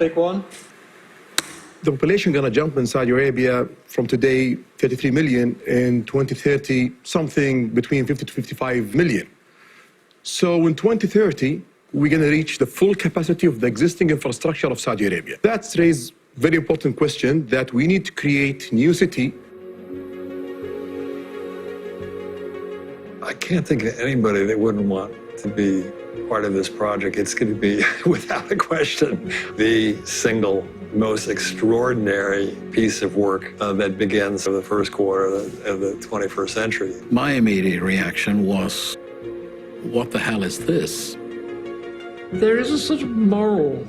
Take one. The population going to jump in Saudi Arabia from today, 33 million, in 2030, something between 50 to 55 million. So in 2030, we're going to reach the full capacity of the existing infrastructure of Saudi Arabia. That's raised a very important question that we need to create new city. I can't think of anybody that wouldn't want to be part of this project. It's going to be, without a question, the single most extraordinary piece of work that begins in the first quarter of the 21st century. My immediate reaction was, what the hell is this? There is a sort of moral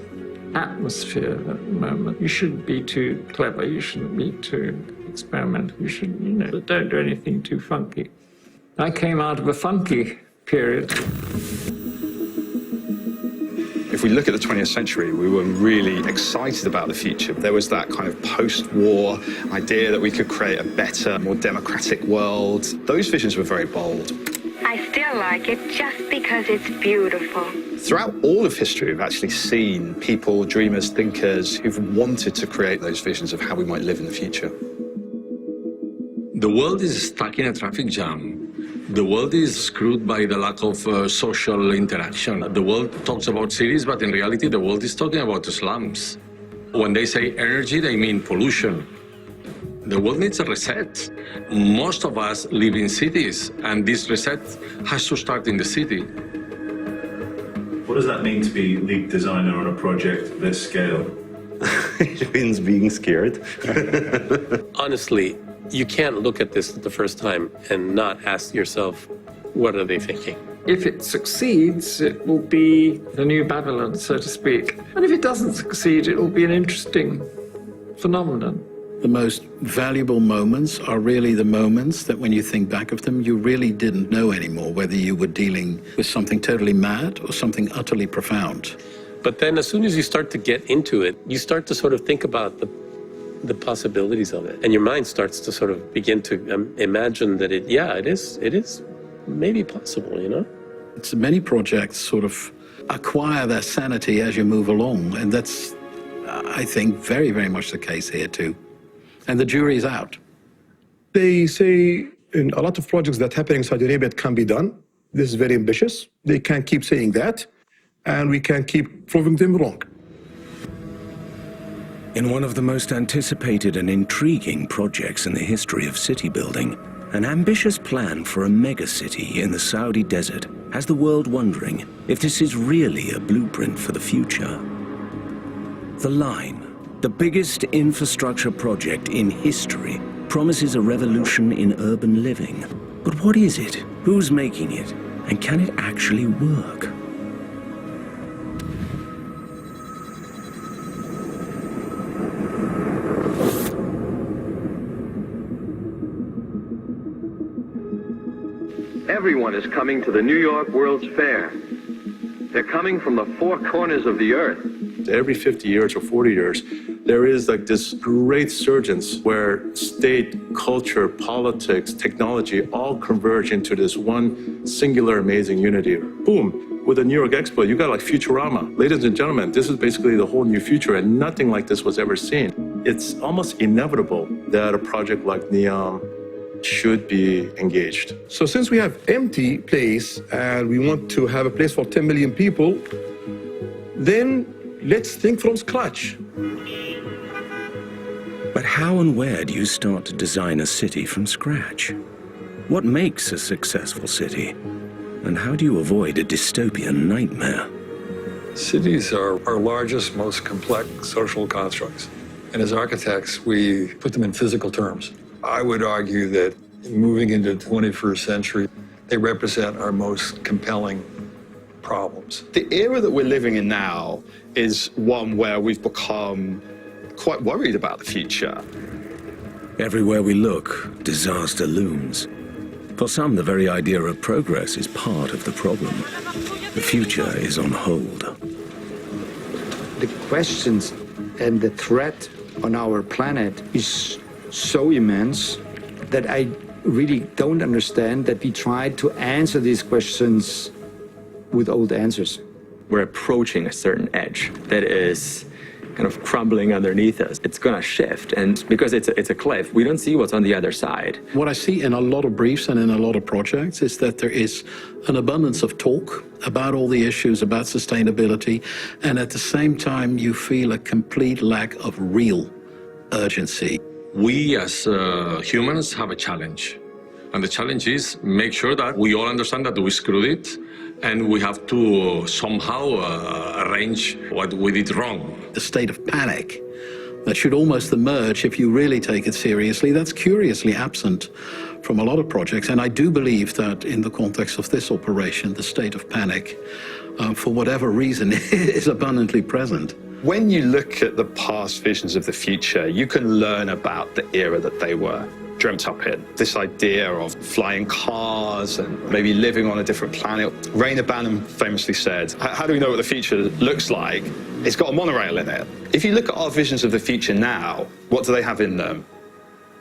atmosphere at the moment. You shouldn't be too clever, you shouldn't be too experimental, you shouldn't, don't do anything too funky. I came out of a funky period. If we look at the 20th century, we were really excited about the future. There was that kind of post-war idea that we could create a better, more democratic world. Those visions were very bold. I still like it just because it's beautiful. Throughout all of history, we've actually seen people, dreamers, thinkers, who've wanted to create those visions of how we might live in the future. The world is stuck in a traffic jam. The world is screwed by the lack of social interaction. The world talks about cities, but in reality, the world is talking about the slums. When they say energy, they mean pollution. The world needs a reset. Most of us live in cities, and this reset has to start in the city. What does that mean to be lead designer on a project of this scale? It means being scared. Honestly, you can't look at this the first time and not ask yourself, what are they thinking? If it succeeds, it will be the new Babylon, so to speak. And if it doesn't succeed, it will be an interesting phenomenon. The most valuable moments are really the moments that when you think back of them, you really didn't know anymore whether you were dealing with something totally mad or something utterly profound. But then as soon as you start to get into it, you start to sort of think about the possibilities of it. And your mind starts to sort of begin to imagine that it is maybe possible, you know? It's many projects sort of acquire their sanity as you move along. And that's, I think, very, very much the case here too. And the jury is out. They say in a lot of projects that happen in Saudi Arabia, it can be done. This is very ambitious. They can't keep saying that. And we can keep proving them wrong. In one of the most anticipated and intriguing projects in the history of city building, an ambitious plan for a megacity in the Saudi desert has the world wondering if this is really a blueprint for the future. The Line, the biggest infrastructure project in history, promises a revolution in urban living. But what is it? Who's making it? And can it actually work? Everyone is coming to the New York World's Fair. They're coming from the four corners of the earth. Every 50 years or 40 years, there is like this great surgence where state, culture, politics, technology all converge into this one singular amazing unity. Boom, with the New York Expo, you got like Futurama. Ladies and gentlemen, this is basically the whole new future and nothing like this was ever seen. It's almost inevitable that a project like NEOM should be engaged. So since we have empty place and we want to have a place for 10 million people, then let's think from scratch. But how and where do you start to design a city from scratch? What makes a successful city? And how do you avoid a dystopian nightmare? Cities are our largest, most complex social constructs. And as architects, we put them in physical terms. I would argue that moving into the 21st century, they represent our most compelling problems. The era that we're living in now is one where we've become quite worried about the future. Everywhere we look, disaster looms. For some, the very idea of progress is part of the problem. The future is on hold. The questions and the threat on our planet is so immense that I really don't understand that we try to answer these questions with old answers. We're approaching a certain edge that is kind of crumbling underneath us. It's going to shift, and because it's a cliff, we don't see what's on the other side. What I see in a lot of briefs and in a lot of projects is that there is an abundance of talk about all the issues, about sustainability, and at the same time you feel a complete lack of real urgency. We as humans have a challenge. And the challenge is make sure that we all understand that we screwed it, and we have to somehow arrange what we did wrong. The state of panic that should almost emerge if you really take it seriously, that's curiously absent from a lot of projects. And I do believe that in the context of this operation, the state of panic, for whatever reason, is abundantly present. When you look at the past visions of the future, you can learn about the era that they were dreamt up in. This idea of flying cars and maybe living on a different planet. Rainer Banham famously said, how do we know what the future looks like? It's got a monorail in it. If you look at our visions of the future now, what do they have in them?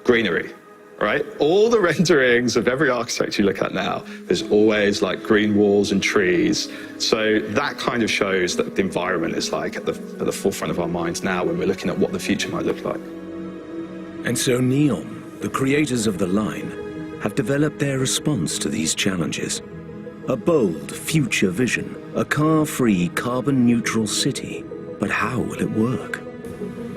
Greenery, right? All the renderings of every architecture you look at now, there's always like green walls and trees. So that kind of shows that the environment is like at the forefront of our minds now when we're looking at what the future might look like. And so NEOM, the creators of the Line, have developed their response to these challenges. A bold future vision, a car-free, carbon-neutral city. But how will it work?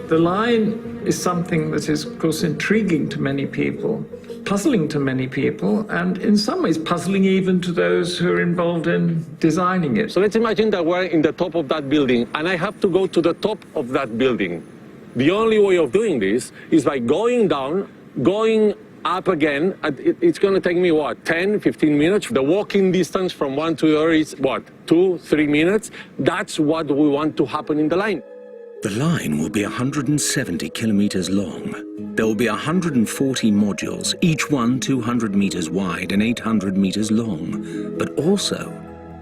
The Line is something that is, of course, intriguing to many people, puzzling to many people, and in some ways puzzling even to those who are involved in designing it. So let's imagine that we're in the top of that building, and I have to go to the top of that building. The only way of doing this is by going down, going up again. It's going to take me, what, 10, 15 minutes? The walking distance from one to the other is, what, 2, 3 minutes? That's what we want to happen in the Line. The Line will be 170 kilometers long. There will be 140 modules, each one 200 meters wide and 800 meters long, but also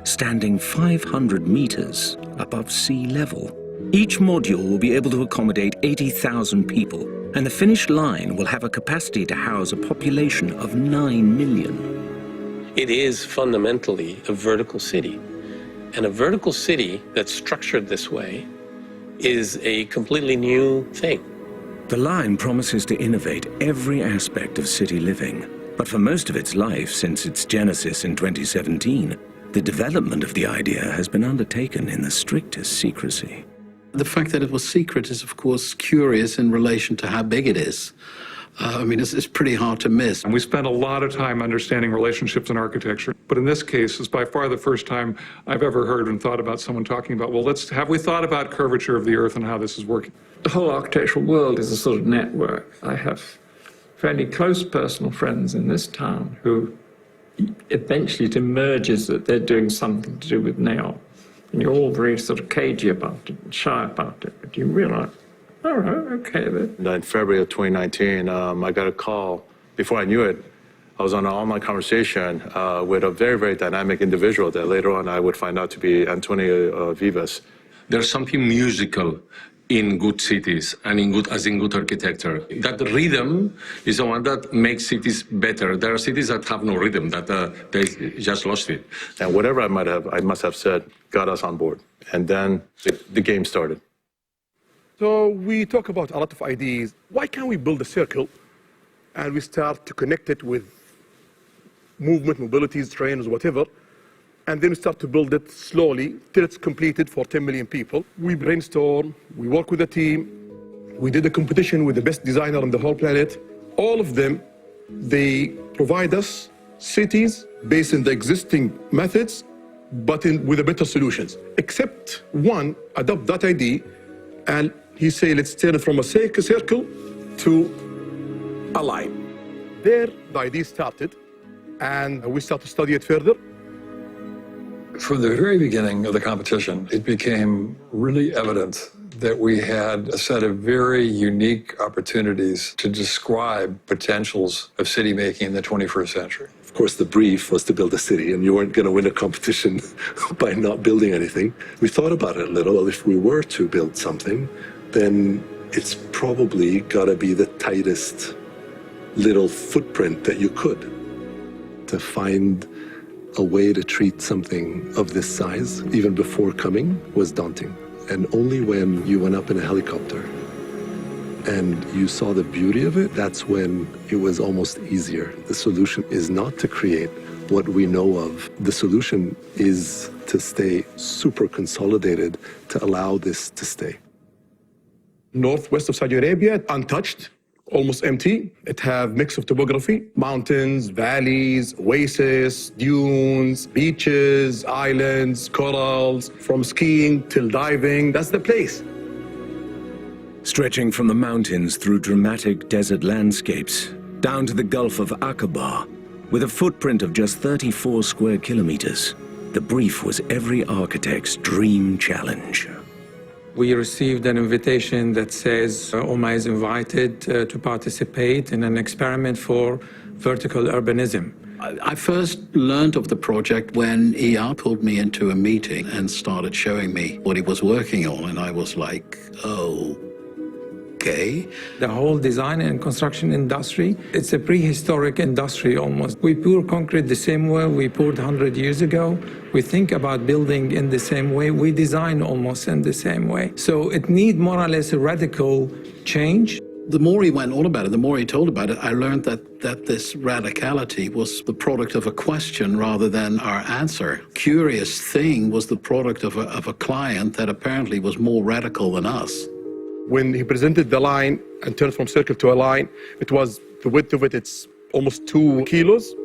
standing 500 meters above sea level. Each module will be able to accommodate 80,000 people, and the finished Line will have a capacity to house a population of 9 million. It is fundamentally a vertical city. And a vertical city that's structured this way is a completely new thing. The Line promises to innovate every aspect of city living, but for most of its life since its genesis in 2017, the development of the idea has been undertaken in the strictest secrecy. The fact that it was secret is, of course, curious in relation to how big it is. I mean, it's pretty hard to miss. And we spent a lot of time understanding relationships in architecture. But in this case, it's by far the first time I've ever heard and thought about someone talking about, well, have we thought about curvature of the Earth and how this is working? The whole architectural world is a sort of network. I have fairly close personal friends in this town who eventually it emerges that they're doing something to do with NEOM. And you're all very sort of cagey about it and shy about it, but you realize, all right, okay then. In February of 2019, I got a call. Before I knew it, I was on an online conversation with a very, very dynamic individual that later on I would find out to be Antonio Vivas. There's something musical in good cities and in good architecture. That rhythm is the one that makes cities better. There are cities that have no rhythm, that they just lost it. And whatever I must have said, got us on board. And then the game started. So we talk about a lot of ideas. Why can't we build a circle and we start to connect it with movement, mobilities, trains, whatever, and then we start to build it slowly till it's completed for 10 million people. We brainstorm, we work with a team, we did a competition with the best designer on the whole planet. All of them, they provide us cities based on the existing methods, but with a better solutions. Except one adopt that idea, and he say, let's turn it from a circle to a line. There, the idea started, and we started to study it further. From the very beginning of the competition, it became really evident that we had a set of very unique opportunities to describe potentials of city making in the 21st century. Of course, the brief was to build a city, and you weren't going to win a competition by not building anything. We thought about it a little. Well, if we were to build something, then it's probably got to be the tightest little footprint that you could. To find a way to treat something of this size, even before coming, was daunting. And only when you went up in a helicopter and you saw the beauty of it, that's when it was almost easier. The solution is not to create what we know of. The solution is to stay super consolidated to allow this to stay. Northwest of Saudi Arabia, untouched, almost empty. It have mix of topography, mountains, valleys, oases, dunes, beaches, islands, corals, from skiing till diving. That's the place. Stretching from the mountains through dramatic desert landscapes, down to the Gulf of Aqaba, with a footprint of just 34 square kilometers, the brief was every architect's dream challenge. We received an invitation that says Oma is invited to participate in an experiment for vertical urbanism. I first learned of the project when ER pulled me into a meeting and started showing me what he was working on, and I was like, oh. Okay. The whole design and construction industry, it's a prehistoric industry almost. We pour concrete the same way we poured 100 years ago. We think about building in the same way. We design almost in the same way. So it needs more or less a radical change. The more he went on about it, the more he told about it, I learned that this radicality was the product of a question rather than our answer. Curious thing was the product of a client that apparently was more radical than us. When he presented the line and turned from circle to a line, it was the width of it, it's almost 2 kilos.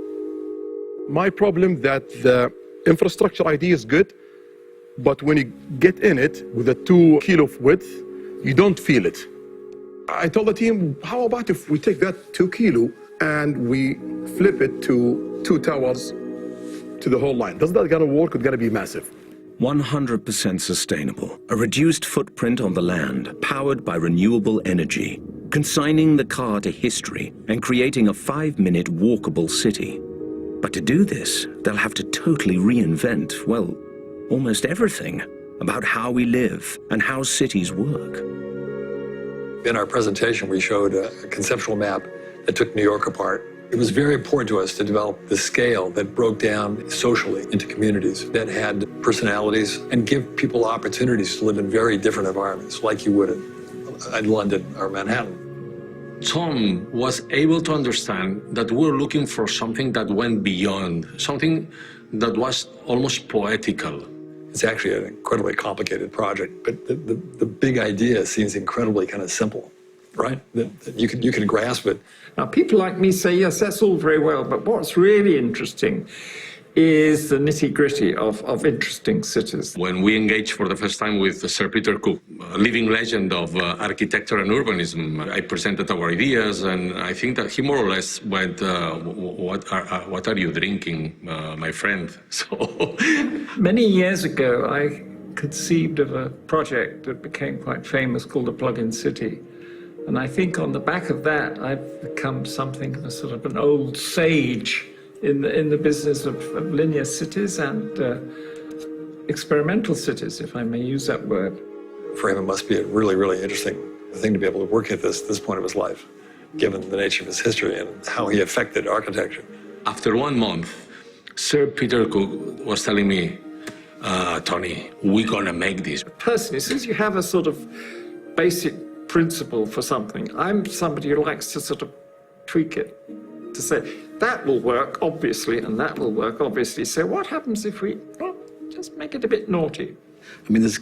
My problem that the infrastructure idea is good, but when you get in it with a 2 kilo width, you don't feel it. I told the team, how about if we take that 2 kilo and we flip it to 2 towers to the whole line? Does that gonna work? It's gonna be massive. 100% sustainable, a reduced footprint on the land, powered by renewable energy, consigning the car to history and creating a 5-minute walkable city. But to do this, they'll have to totally reinvent, well, almost everything about how we live and how cities work. In our presentation, we showed a conceptual map that took New York apart. It was very important to us to develop the scale that broke down socially into communities that had personalities and give people opportunities to live in very different environments, like you would in London or Manhattan. Tom was able to understand that we were looking for something that went beyond, something that was almost poetical. It's actually an incredibly complicated project, but the big idea seems incredibly kind of simple, right? That you can grasp it. Now, people like me say, yes, that's all very well, but what's really interesting is the nitty-gritty of interesting cities. When we engaged for the first time with Sir Peter Cook, a living legend of architecture and urbanism, I presented our ideas, and I think that he more or less went, what are you drinking, my friend? So many years ago, I conceived of a project that became quite famous called the Plug-in City. And I think on the back of that, I've become something of a sort of an old sage in the business of linear cities and experimental cities, if I may use that word. For him, it must be a really, really interesting thing to be able to work at this point of his life, given the nature of his history and how he affected architecture. After 1 month, Sir Peter Cook was telling me, Tony, we're gonna make this. Personally, since you have a sort of basic principle for something, I'm somebody who likes to sort of tweak it, to say, that will work, obviously, and that will work, obviously. So what happens if we just make it a bit naughty? I mean, there's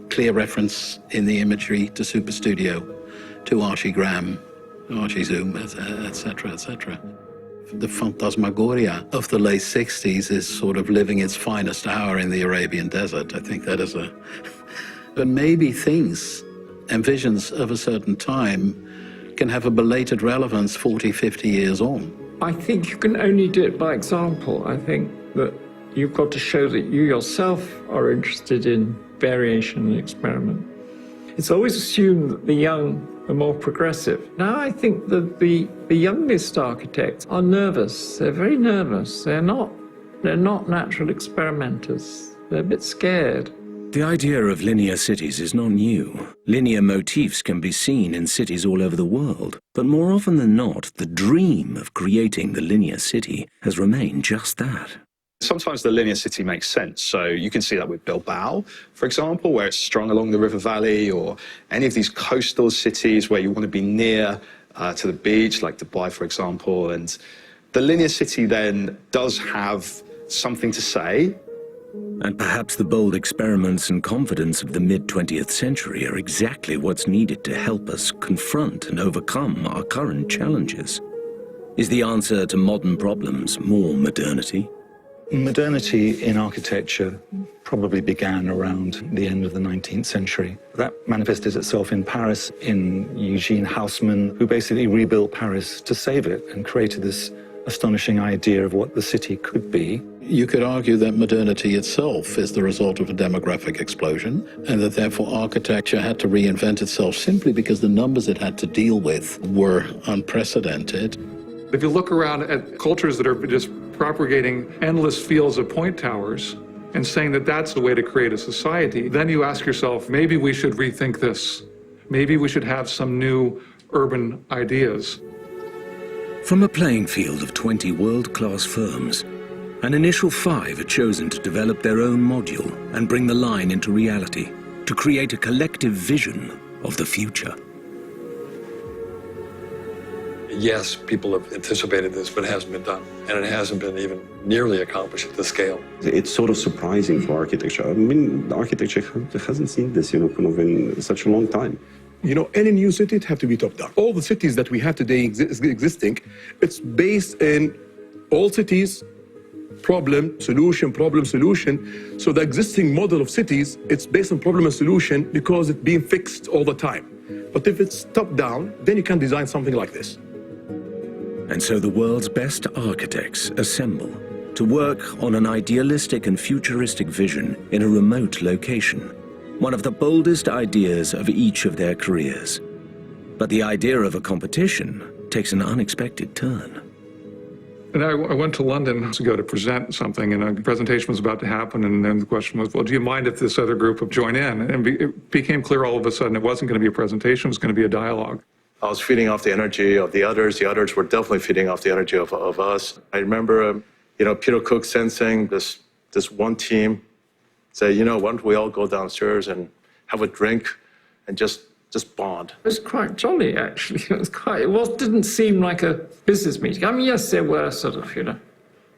clear reference in the imagery to Super Studio, to Archie Graham, Archie Zoom, etc., etc. The phantasmagoria of the late 60s is sort of living its finest hour in the Arabian desert. I think that is but maybe things and visions of a certain time can have a belated relevance 40, 50 years on. I think you can only do it by example. I think that you've got to show that you yourself are interested in variation and experiment. It's always assumed that the young are more progressive. Now I think that the youngest architects are nervous. They're very nervous. They're not natural experimenters. They're a bit scared. The idea of linear cities is not new. Linear motifs can be seen in cities all over the world, but more often than not, the dream of creating the linear city has remained just that. Sometimes the linear city makes sense. So you can see that with Bilbao, for example, where it's strung along the river valley, or any of these coastal cities where you want to be near to the beach, like Dubai, for example. And the linear city then does have something to say. And perhaps the bold experiments and confidence of the mid-20th century are exactly what's needed to help us confront and overcome our current challenges. Is the answer to modern problems more modernity? Modernity in architecture probably began around the end of the 19th century. That manifested itself in Paris, in Eugene Haussmann, who basically rebuilt Paris to save it and created this astonishing idea of what the city could be. You could argue that modernity itself is the result of a demographic explosion, and that therefore architecture had to reinvent itself simply because the numbers it had to deal with were unprecedented. If you look around at cultures that are just propagating endless fields of point towers and saying that that's the way to create a society, then you ask yourself, maybe we should rethink this. Maybe we should have some new urban ideas. From a playing field of 20 world-class firms, an initial 5 are chosen to develop their own module and bring the line into reality, to create a collective vision of the future. Yes, people have anticipated this, but it hasn't been done. And it hasn't been even nearly accomplished at this scale. It's sort of surprising for architecture. I mean, architecture hasn't seen this, kind of in such a long time. Any new city, it have to be top down. All the cities that we have today existing, it's based in all cities, problem, solution. So the existing model of cities, it's based on problem and solution because it's being fixed all the time. But if it's top down, then you can design something like this. And so the world's best architects assemble to work on an idealistic and futuristic vision in a remote location, one of the boldest ideas of each of their careers. But the idea of a competition takes an unexpected turn. And I went to London months ago to present something, and a presentation was about to happen, and then the question was, well, do you mind if this other group would join in? And it became clear all of a sudden it wasn't going to be a presentation, it was going to be a dialogue. I was feeding off the energy of the others were definitely feeding off the energy of us. I remember, Peter Cook sensing this one team say, why don't we all go downstairs and have a drink and just bond. It was quite jolly, actually. It didn't seem like a business meeting. I mean, yes, there were sort of,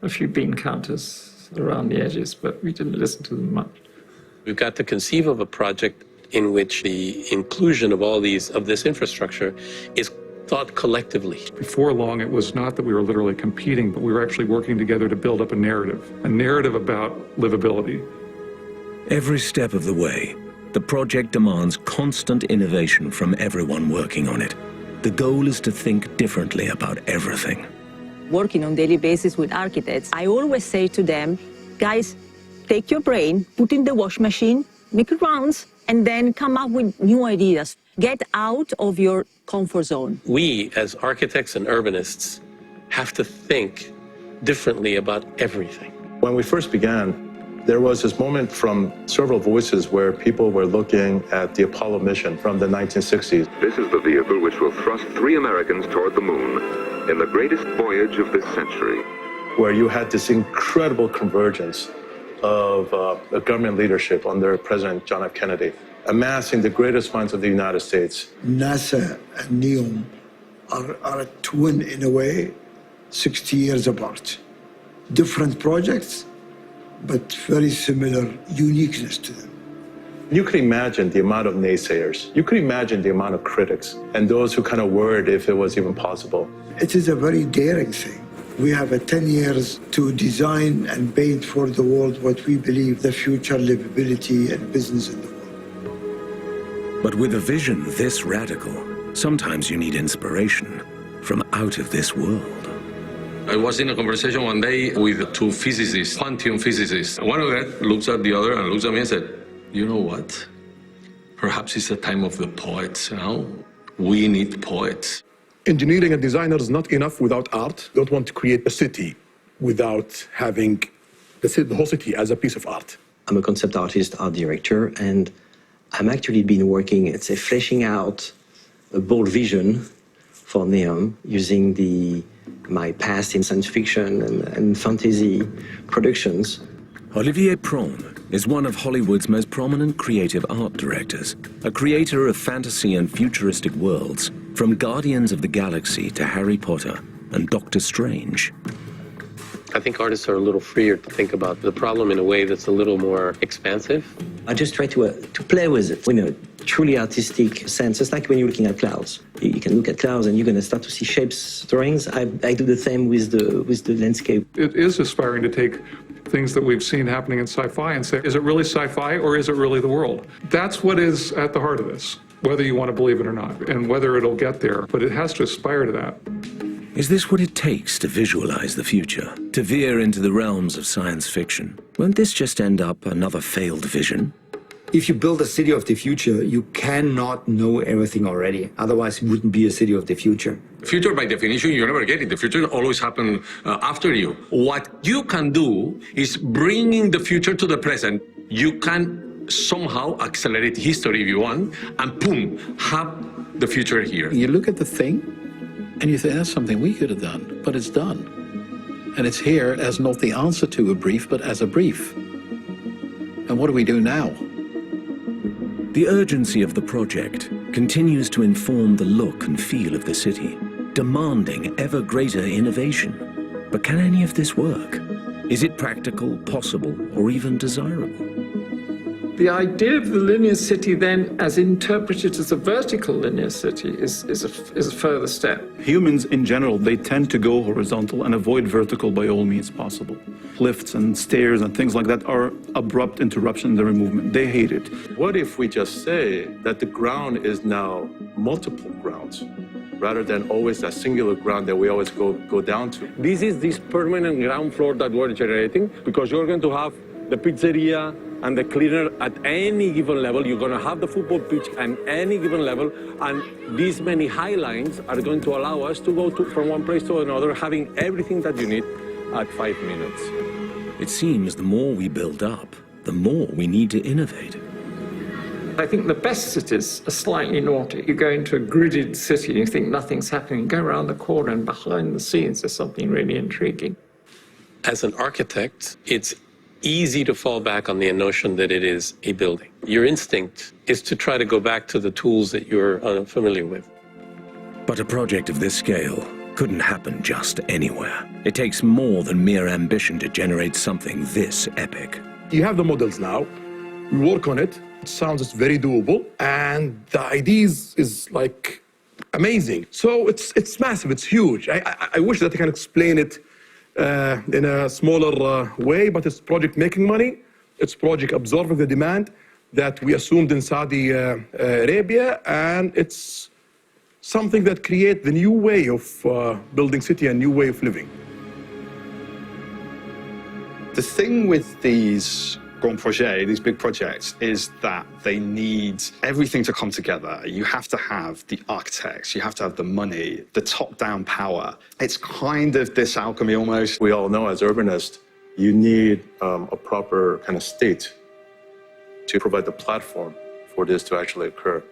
a few bean counters around the edges, but we didn't listen to them much. We've got to conceive of a project in which the inclusion of this infrastructure is thought collectively. Before long, it was not that we were literally competing, but we were actually working together to build up a narrative about livability. Every step of the way, the project demands constant innovation from everyone working on it. The goal is to think differently about everything. Working on a daily basis with architects, I always say to them, guys, take your brain, put in the wash machine, make rounds, and then come up with new ideas. Get out of your comfort zone. We, as architects and urbanists, have to think differently about everything. When we first began, there was this moment from several voices where people were looking at the Apollo mission from the 1960s. This is the vehicle which will thrust 3 Americans toward the moon in the greatest voyage of this century. Where you had this incredible convergence of government leadership under President John F. Kennedy, amassing the greatest minds of the United States. NASA and NEOM are a twin in a way, 60 years apart. Different projects, but very similar uniqueness to them. You could imagine the amount of naysayers. You could imagine the amount of critics and those who kind of worried if it was even possible. It is a very daring thing. We have 10 years to design and paint for the world what we believe the future livability and business in the world. But with a vision this radical, sometimes you need inspiration from out of this world. I was in a conversation one day with 2 physicists, quantum physicists. One of them looks at the other and looks at me and said, you know what? Perhaps it's the time of the poets now. We need poets. Engineering and design is not enough without art. Don't want to create a city without having the whole city as a piece of art. I'm a concept artist, art director, and I'm actually been working, fleshing out a bold vision for NEOM using the my past in science fiction and fantasy productions. Olivier Prome is one of Hollywood's most prominent creative art directors, a creator of fantasy and futuristic worlds, from Guardians of the Galaxy to Harry Potter and Doctor Strange. I think artists are a little freer to think about the problem in a way that's a little more expansive. I just try to play with it in a truly artistic sense. It's like when you're looking at clouds. You can look at clouds and you're going to start to see shapes, drawings. I do the same with the landscape. It is aspiring to take things that we've seen happening in sci-fi and say, is it really sci-fi or is it really the world? That's what is at the heart of this, whether you want to believe it or not, and whether it'll get there, but it has to aspire to that. Is this what it takes to visualize the future, to veer into the realms of science fiction? Won't this just end up another failed vision? If you build a city of the future, you cannot know everything already. Otherwise, it wouldn't be a city of the future. Future, by definition, you never get it. The future always happens after you. What you can do is bringing the future to the present. You can somehow accelerate history if you want, and boom, have the future here. You look at the thing, and you think, that's something we could have done, but it's done. And it's here as not the answer to a brief, but as a brief. And what do we do now? The urgency of the project continues to inform the look and feel of the city, demanding ever greater innovation. But can any of this work? Is it practical, possible, or even desirable? The idea of the linear city then, as interpreted as a vertical linear city, is a further step. Humans in general, they tend to go horizontal and avoid vertical by all means possible. Lifts and stairs and things like that are abrupt interruption in their movement. They hate it. What if we just say that the ground is now multiple grounds, rather than always that singular ground that we always go down to? This is this permanent ground floor that we're generating, because you're going to have the pizzeria and the cleaner at any given level. You're going to have the football pitch at any given level, and these many high lines are going to allow us to go from one place to another, having everything that you need at 5 minutes. It seems the more we build up, the more we need to innovate. I think the best cities are slightly naughty. You go into a gridded city and you think nothing's happening. You go around the corner and behind the scenes there's something really intriguing. As an architect, it's easy to fall back on the notion that it is a building. Your instinct is to try to go back to the tools that you're unfamiliar with. But a project of this scale couldn't happen just anywhere. It takes more than mere ambition to generate something this epic. You have the models now. We work on it. It sounds very doable, and the ideas is like amazing. So it's massive. It's huge. I wish that I can explain it in a smaller way, but it's project making money. It's project absorbing the demand that we assumed in Saudi Arabia, and it's something that creates the new way of building city and new way of living. The thing with these grand projets, these big projects, is that they need everything to come together. You have to have the architects, you have to have the money, the top-down power. It's kind of this alchemy almost. We all know as urbanists, you need a proper kind of state to provide the platform for this to actually occur.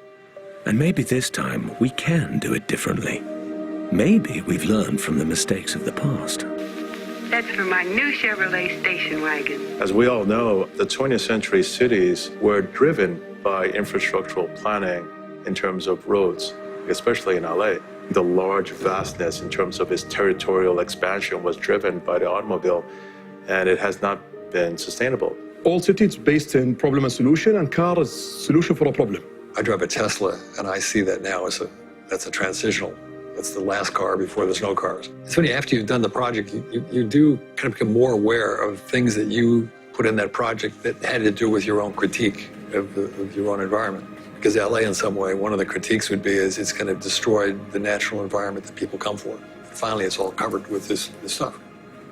And maybe this time we can do it differently. Maybe we've learned from the mistakes of the past. That's for my new Chevrolet station wagon. As we all know, the 20th century cities were driven by infrastructural planning in terms of roads, especially in LA. The large vastness in terms of its territorial expansion was driven by the automobile, and it has not been sustainable. All cities based in problem and solution, and car is solution for a problem. I drive a Tesla, and I see that now as that's a transitional. That's the last car before there's no cars. It's funny, after you've done the project, you do kind of become more aware of things that you put in that project that had to do with your own critique of your own environment. Because LA, in some way, one of the critiques would be is it's going to destroy the natural environment that people come for. Finally, it's all covered with this stuff.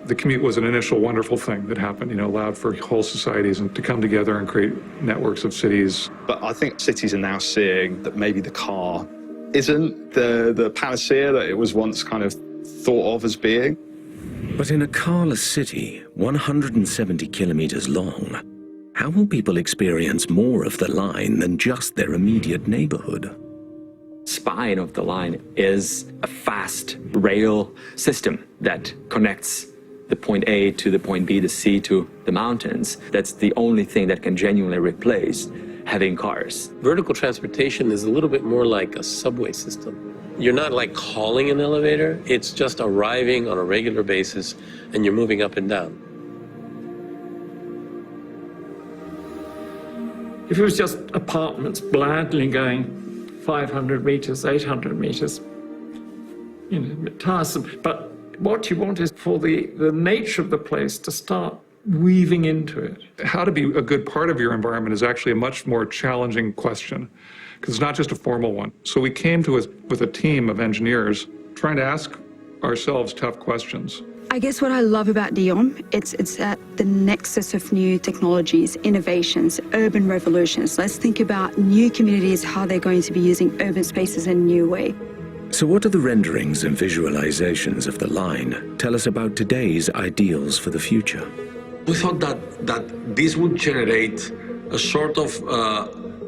The commute was an initial wonderful thing that happened, allowed for whole societies and to come together and create networks of cities. But I think cities are now seeing that maybe the car isn't the panacea that it was once kind of thought of as being. But in a carless city, 170 kilometers long, how will people experience more of the line than just their immediate neighborhood? spine of the line is a fast rail system that connects the point A to the point B, the sea to the mountains. That's the only thing that can genuinely replace having cars. Vertical transportation is a little bit more like a subway system. You're not like calling an elevator, it's just arriving on a regular basis and you're moving up and down. If it was just apartments blandly going 500 meters, 800 meters, a bit tiresome. But what you want is for the nature of the place to start weaving into it. How to be a good part of your environment is actually a much more challenging question, because it's not just a formal one. So we came to it with a team of engineers trying to ask ourselves tough questions. I guess what I love about NEOM, it's at the nexus of new technologies, innovations, urban revolutions. Let's think about new communities, how they're going to be using urban spaces in a new way. So what do the renderings and visualizations of the line tell us about today's ideals for the future? We thought that this would generate a sort of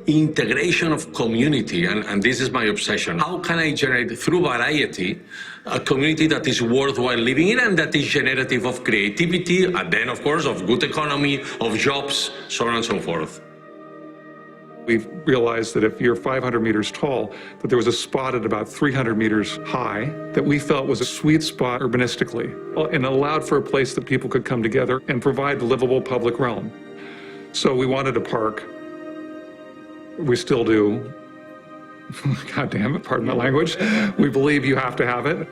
integration of community, and this is my obsession. How can I generate, through variety, a community that is worthwhile living in and that is generative of creativity, and then, of course, of good economy, of jobs, so on and so forth. We've realized that if you're 500 meters tall, that there was a spot at about 300 meters high that we felt was a sweet spot urbanistically and allowed for a place that people could come together and provide livable public realm. So we wanted a park. We still do. God damn it, pardon my language. We believe you have to have it.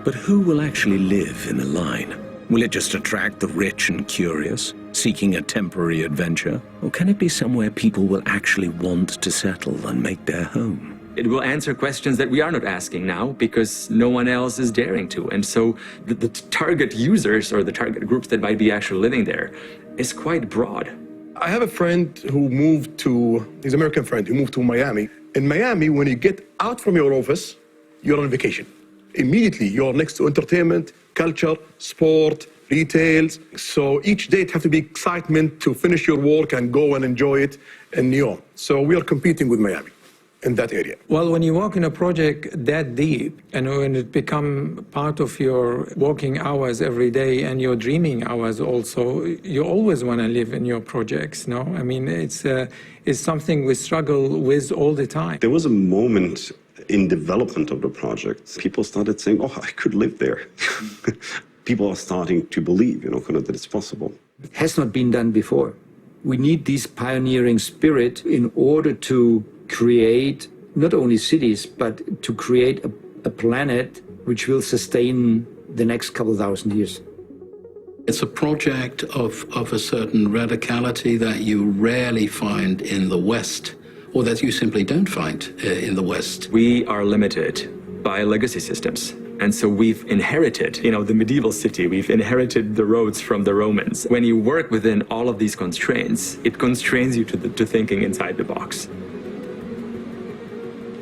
But who will actually live in the line? Will it just attract the rich and curious, seeking a temporary adventure? Or can it be somewhere people will actually want to settle and make their home? It will answer questions that we are not asking now because no one else is daring to. And so the target users or the target groups that might be actually living there is quite broad. I have a friend who moved to, he's an American friend, who moved to Miami. In Miami, when you get out from your office, you're on vacation. Immediately, you're next to entertainment, culture, sport, retail. So each day it has to be excitement to finish your work and go and enjoy it in NEOM. So we are competing with Miami in that area. Well, when you work in a project that deep and when it becomes part of your working hours every day and your dreaming hours also, you always want to live in your projects, no? I mean, it's something we struggle with all the time. There was a moment in development of the project. People started saying, oh, I could live there. People are starting to believe, that it's possible. It has not been done before. We need this pioneering spirit in order to create not only cities, but to create a planet which will sustain the next couple thousand years. It's a project of a certain radicality that you rarely find in the West, or that you simply don't find in the West. We are limited by legacy systems. And so we've inherited, the medieval city, we've inherited the roads from the Romans. When you work within all of these constraints, it constrains you to thinking inside the box.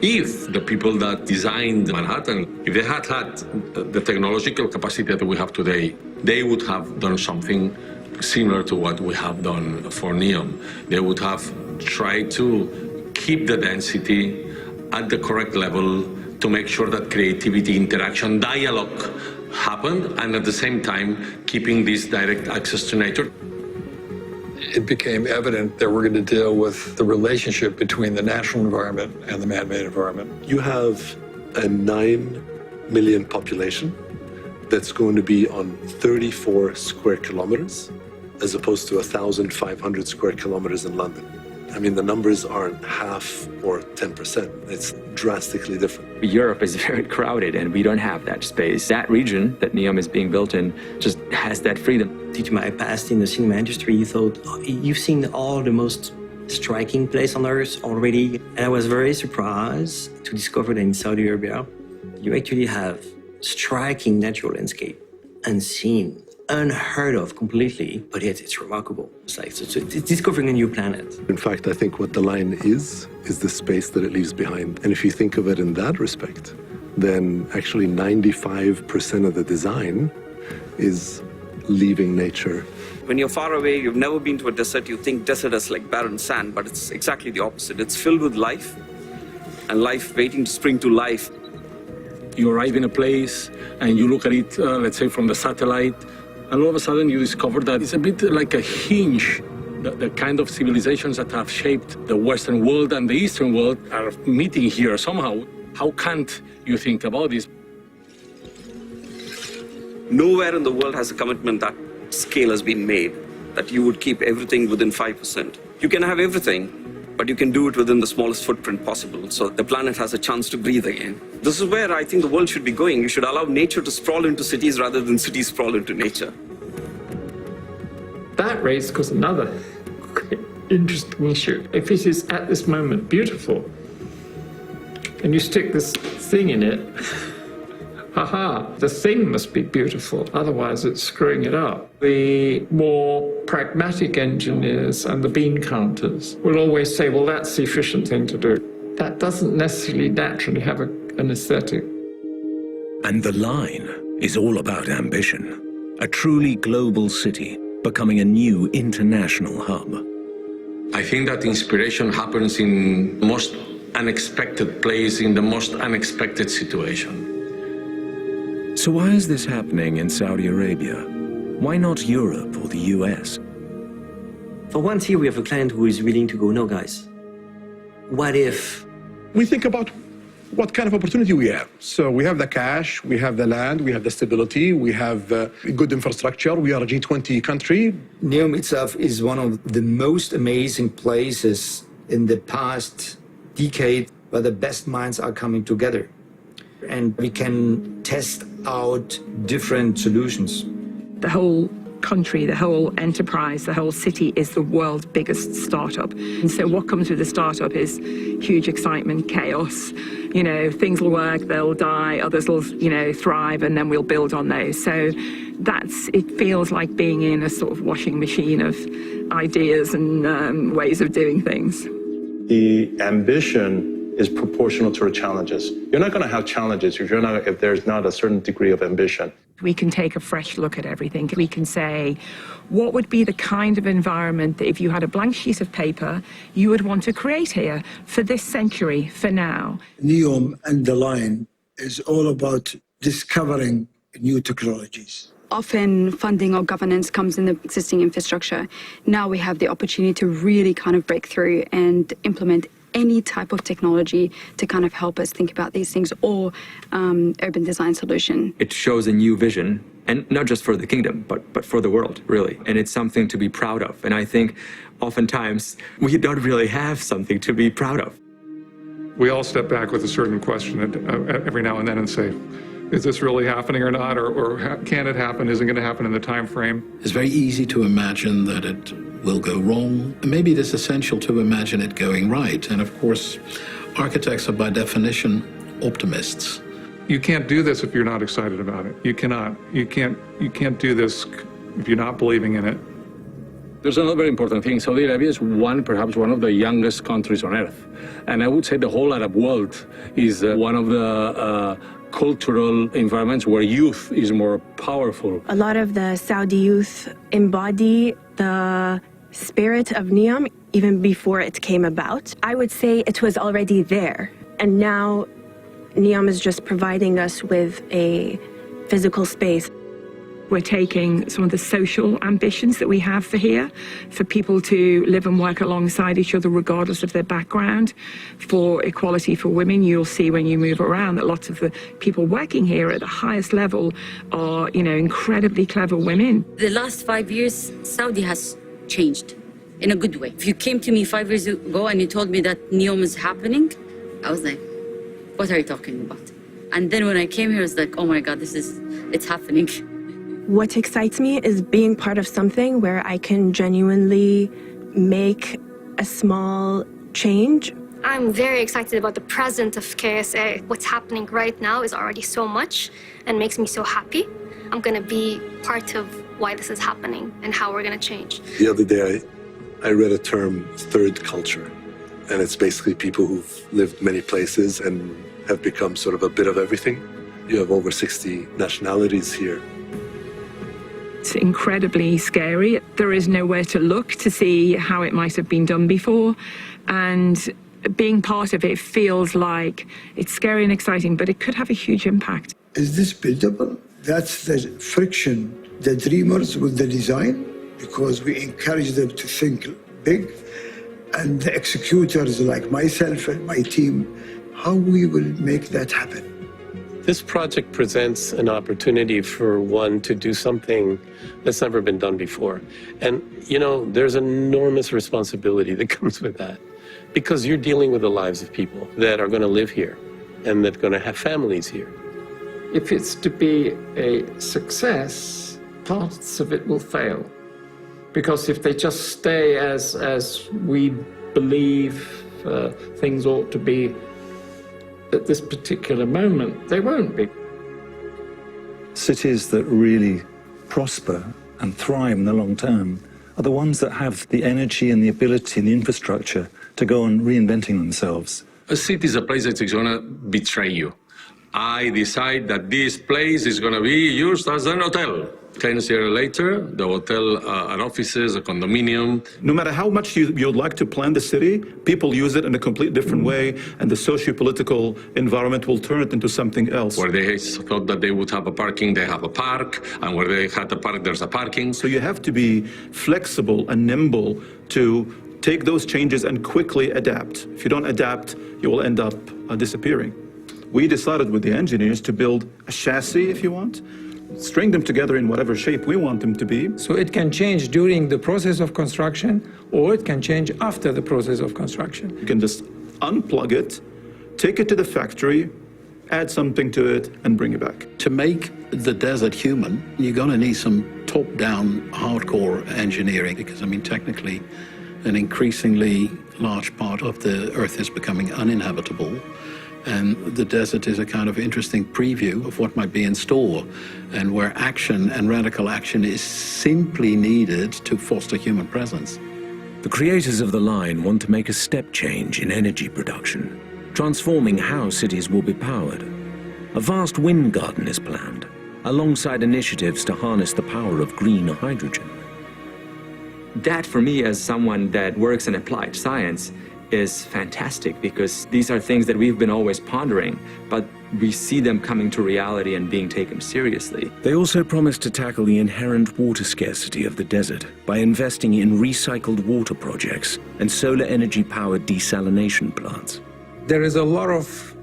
If the people that designed Manhattan, if they had the technological capacity that we have today, they would have done something similar to what we have done for NEOM. They would have tried to keep the density at the correct level to make sure that creativity, interaction, dialogue happened, and at the same time, keeping this direct access to nature. It became evident that we're going to deal with the relationship between the natural environment and the man-made environment. You have a 9 million population that's going to be on 34 square kilometers, as opposed to 1,500 square kilometers in London. I mean, the numbers aren't half or 10%. It's drastically different. Europe is very crowded and we don't have that space. That region that NEOM is being built in just has that freedom. Due to my past in the cinema industry, you thought, you've seen all the most striking place on earth already. And I was very surprised to discover that in Saudi Arabia, you actually have striking natural landscape, unseen, unheard of completely, but yet it's remarkable. It's like it's discovering a new planet. In fact, I think what the line is the space that it leaves behind. And if you think of it in that respect, then actually 95% of the design is leaving nature. When you're far away, you've never been to a desert, you think desert is like barren sand, but it's exactly the opposite. It's filled with life. and life waiting to spring to life. You arrive in a place and you look at it, let's say from the satellite, and all of a sudden you discover that it's a bit like a hinge. The kind of civilizations that have shaped the Western world and the Eastern world are meeting here somehow. How can't you think about this? Nowhere in the world has a commitment that scale has been made, that you would keep everything within 5%. You can have everything, but you can do it within the smallest footprint possible, so the planet has a chance to breathe again. This is where I think the world should be going. You should allow nature to sprawl into cities rather than cities sprawl into nature. That raises, of course, another interesting issue. If it is at this moment beautiful, and you stick this thing in it, the thing must be beautiful, otherwise it's screwing it up. The more pragmatic engineers and the bean counters will always say, well, that's the efficient thing to do. That doesn't necessarily naturally have an aesthetic. And the Line is all about ambition. A truly global city, becoming a new international hub. I think that inspiration happens in the most unexpected place, in the most unexpected situation. So why is this happening in Saudi Arabia? Why not Europe or the US? For once here we have a client who is willing to go, no guys, what if? We think about what kind of opportunity we have. So we have the cash, we have the land, we have the stability, we have good infrastructure, we are a G20 country. NEOM itself is one of the most amazing places in the past decade where the best minds are coming together. And we can test out different solutions. The whole country, the whole enterprise, the whole city is the world's biggest startup. And so what comes with a startup is huge excitement, chaos. You know, things will work, they'll die, others will, thrive, and then we'll build on those. So it feels like being in a sort of washing machine of ideas and ways of doing things. The ambition is proportional to our challenges. You're not going to have challenges if there's not a certain degree of ambition. We can take a fresh look at everything. We can say, what would be the kind of environment that if you had a blank sheet of paper, you would want to create here for this century, for now? NEOM and the Line is all about discovering new technologies. Often funding or governance comes in the existing infrastructure. Now we have the opportunity to really kind of break through and implement any type of technology to kind of help us think about these things, or urban design solution. It shows a new vision, and not just for the kingdom, but for the world, really. And it's something to be proud of. And I think oftentimes we don't really have something to be proud of. We all step back with a certain question every now and then and say, is this really happening or not? Or can it happen? Is it going to happen in the time frame? It's very easy to imagine that it will go wrong. Maybe it is essential to imagine it going right. And of course, architects are by definition optimists. You can't do this if you're not excited about it. You cannot. You can't do this if you're not believing in it. There's another very important thing. Saudi Arabia is perhaps one of the youngest countries on earth. And I would say the whole Arab world is one of the cultural environments where youth is more powerful. A lot of the Saudi youth embody the spirit of NEOM even before it came about. I would say it was already there. And now NEOM is just providing us with a physical space. We're taking some of the social ambitions that we have for here, for people to live and work alongside each other regardless of their background, for equality for women. You'll see when you move around that lots of the people working here at the highest level are, incredibly clever women. The last 5 years, Saudi has changed in a good way. If you came to me 5 years ago and you told me that NEOM is happening, I was like, what are you talking about? And then when I came here, I was like, oh my God, it's happening. What excites me is being part of something where I can genuinely make a small change. I'm very excited about the present of KSA. What's happening right now is already so much and makes me so happy. I'm going to be part of why this is happening and how we're going to change. The other day, I read a term, third culture, and it's basically people who've lived many places and have become sort of a bit of everything. You have over 60 nationalities here. It's incredibly scary. There is nowhere to look to see how it might have been done before. And being part of it feels like it's scary and exciting, but it could have a huge impact. Is this buildable? That's the friction, the dreamers with the design, because we encourage them to think big, and the executors like myself and my team, how we will make that happen. This project presents an opportunity for one to do something that's never been done before. And, you know, there's enormous responsibility that comes with that, because you're dealing with the lives of people that are going to live here and that are going to have families here. If it's to be a success, parts of it will fail. Because if they just stay as we believe things ought to be at this particular moment, they won't be. Cities that really prosper and thrive in the long term are the ones that have the energy and the ability and the infrastructure to go on reinventing themselves. A city is a place that is going to betray you. I decide that this place is going to be used as an hotel. 10 years later, the hotel and offices, a condominium. No matter how much you'd like to plan the city, people use it in a completely different way, and the socio-political environment will turn it into something else. Where they thought that they would have a parking, they have a park, and where they had a park, there's a parking. So you have to be flexible and nimble to take those changes and quickly adapt. If you don't adapt, you will end up disappearing. We decided with the engineers to build a chassis, if you want, string them together in whatever shape we want them to be. So it can change during the process of construction, or it can change after the process of construction. You can just unplug it, take it to the factory, add something to it, and bring it back. To make the desert human, you're going to need some top-down hardcore engineering, because, I mean, technically, an increasingly large part of the Earth is becoming uninhabitable. And the desert is a kind of interesting preview of what might be in store, and where action and radical action is simply needed to foster human presence. The creators of the line want to make a step change in energy production, transforming how cities will be powered. A vast wind garden is planned, alongside initiatives to harness the power of green hydrogen. That, for me, as someone that works in applied science, is fantastic, because these are things that we've been always pondering, but we see them coming to reality and being taken seriously. They also promise to tackle the inherent water scarcity of the desert by investing in recycled water projects and solar energy-powered desalination plants. There is a lot of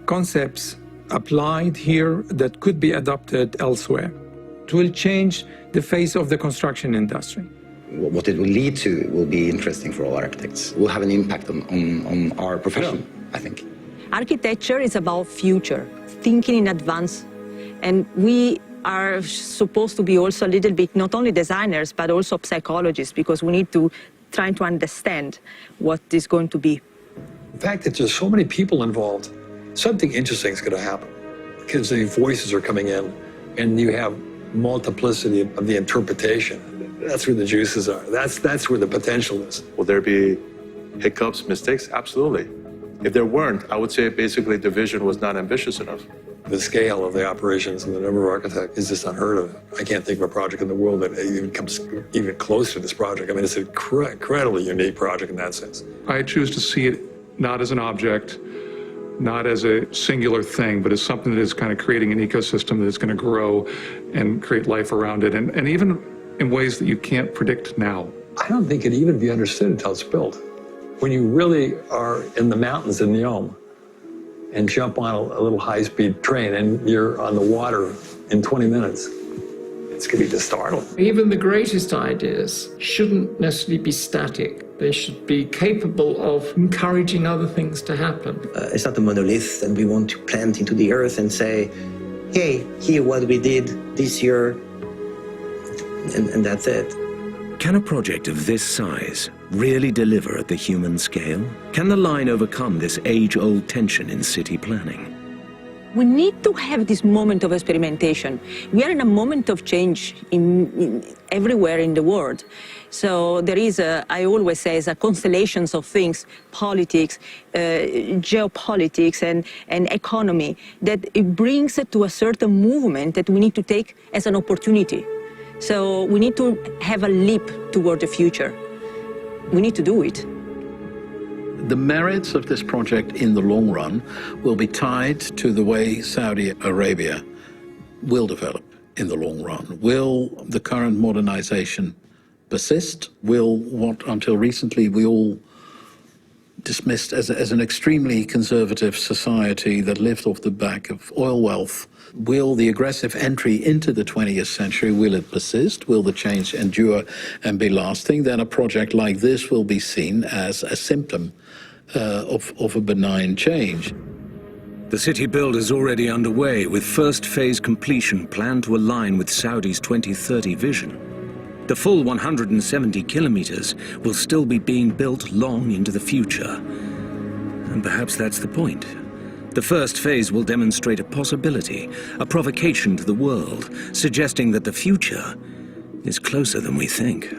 concepts applied here that could be adopted elsewhere. It will change the face of the construction industry. What it will lead to will be interesting for all architects. Will have an impact on our profession, I think. Architecture is about future, thinking in advance. And we are supposed to be also a little bit, not only designers, but also psychologists, because we need to try to understand what is going to be. The fact that there's so many people involved, something interesting is going to happen, because the voices are coming in, and you have multiplicity of the interpretation. That's where the juices are. That's where the potential is. Will there be hiccups, mistakes? Absolutely. If there weren't, I would say basically the vision was not ambitious enough. The scale of the operations and the number of architects is just unheard of. I can't think of a project in the world that even comes even close to this project. I mean, it's an incredibly unique project in that sense. I choose to see it not as an object, not as a singular thing, but as something that is kind of creating an ecosystem that is going to grow and create life around it, and even in ways that you can't predict now. I don't think it even be understood until it's built. When you really are in the mountains in NEOM and jump on a little high-speed train and you're on the water in 20 minutes, it's going to be just startling. Even the greatest ideas shouldn't necessarily be static. They should be capable of encouraging other things to happen. It's not a monolith that we want to plant into the earth and say, hey, here what we did this year, and that's it. Can a project of this size really deliver at the human scale? Can the line overcome this age-old tension in city planning? We need to have this moment of experimentation. We are in a moment of change everywhere in the world. So there is, I always say, a constellations of things, politics, geopolitics, and economy, that it brings it to a certain movement that we need to take as an opportunity. So we need to have a leap toward the future. We need to do it. The merits of this project in the long run will be tied to the way Saudi Arabia will develop in the long run. Will the current modernization persist? Will what until recently we all dismissed as an extremely conservative society that lived off the back of oil wealth, will the aggressive entry into the 20th century, will it persist? Will the change endure and be lasting? Then a project like this will be seen as a symptom of a benign change. The city build is already underway, with first phase completion planned to align with Saudi's 2030 vision. The full 170 kilometers will still be being built long into the future. And perhaps that's the point. The first phase will demonstrate a possibility, a provocation to the world, suggesting that the future is closer than we think.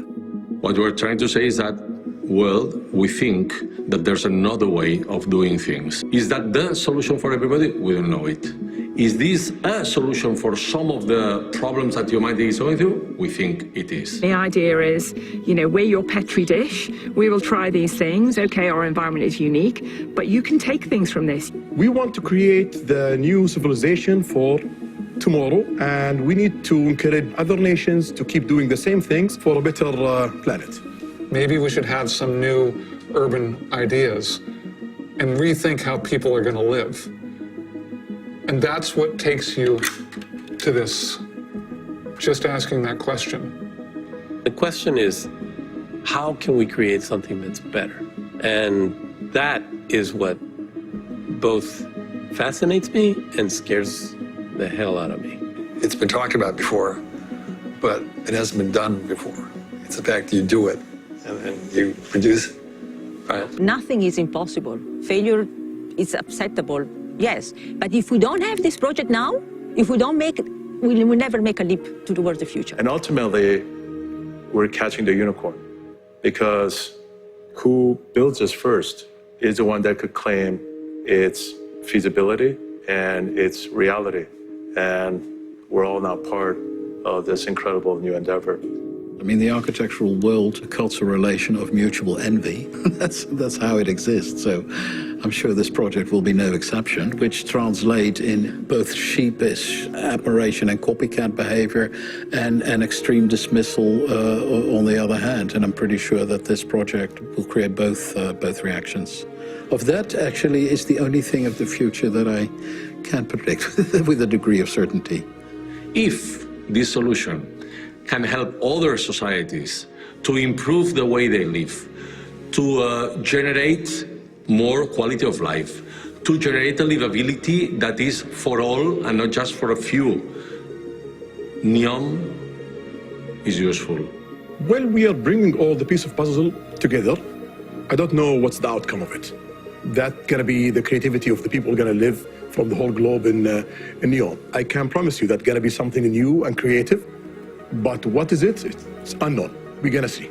What we're trying to say is that, well, we think that there's another way of doing things. Is that the solution for everybody? We don't know it. Is this a solution for some of the problems that humanity is going through? We think it is. The idea is, you know, we're your petri dish. We will try these things. Okay, our environment is unique, but you can take things from this. We want to create the new civilization for tomorrow, and we need to encourage other nations to keep doing the same things for a better planet. Maybe we should have some new urban ideas and rethink how people are going to live. And that's what takes you to this, just asking that question. The question is, how can we create something that's better? And that is what both fascinates me and scares the hell out of me. It's been talked about before, but it hasn't been done before. It's the fact that you do it and you produce it. Right? Nothing is impossible. Failure is acceptable, yes. But if we don't have this project now, if we don't make it, we will never make a leap towards the future. And ultimately, we're catching the unicorn, because who builds this first is the one that could claim its feasibility and its reality. And we're all now part of this incredible new endeavor. I mean, the architectural world cults a relation of mutual envy. That's how it exists. So I'm sure this project will be no exception, which translates in both sheepish admiration and copycat behavior and extreme dismissal on the other hand. And I'm pretty sure that this project will create both reactions. Of that, actually, is the only thing of the future that I can predict with a degree of certainty. If this solution can help other societies to improve the way they live, to generate more quality of life, to generate a livability that is for all and not just for a few, NEOM is useful. Well, we are bringing all the piece of puzzle together. I don't know what's the outcome of it. That's gonna be the creativity of the people gonna live from the whole globe in NEOM. I can promise you that's gonna be something new and creative, but what is it? It's unknown. We're gonna see.